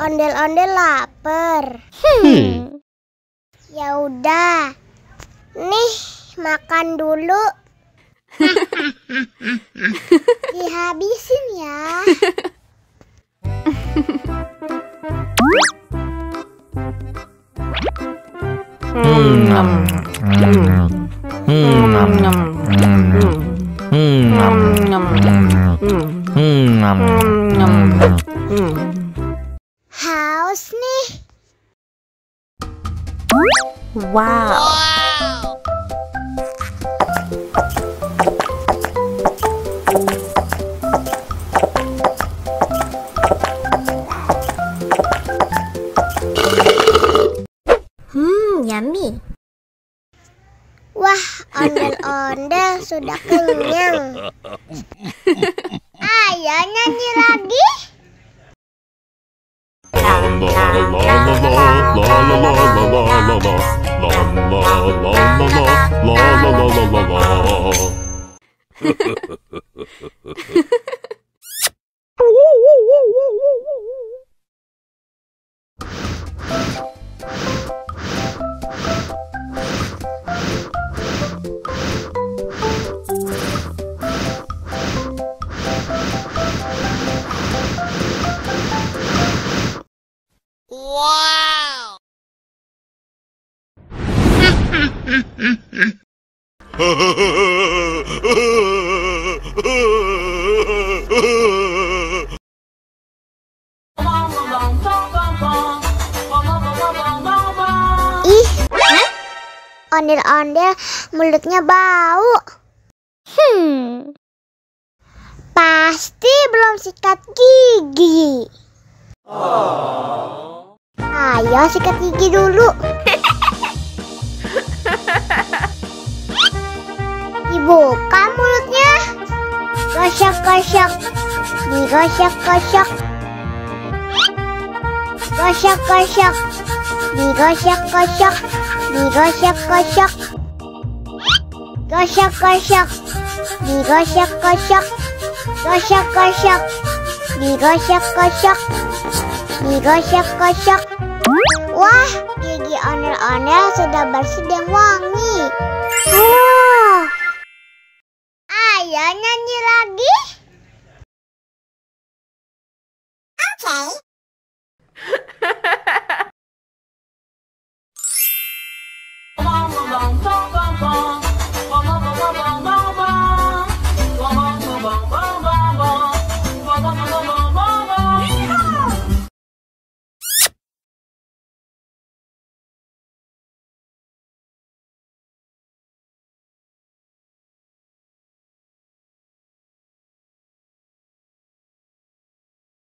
Ondel-ondel lapar. Ya udah. Nih, makan dulu. Dihabisin ya. Haus nih. Wow. Yummy. Wah, ondel-ondel sudah kenyang. Ayo nyanyi lagi. Wow. Ih, ondel-ondel mulutnya bau. Pasti belum sikat gigi. Ayo sikat gigi dulu. Dibuka mulutnya. Gosok-gosok. Digosok-gosok. Gosok-gosok. Digosok-gosok. Digosok-gosok. Gosok-gosok. Digosok-gosok. Gosok-gosok. Digosok-gosok. Digosok-gosok. Wah, gigi ondel-ondel sudah bersih dan wangi. Ayo nyanyi lagi.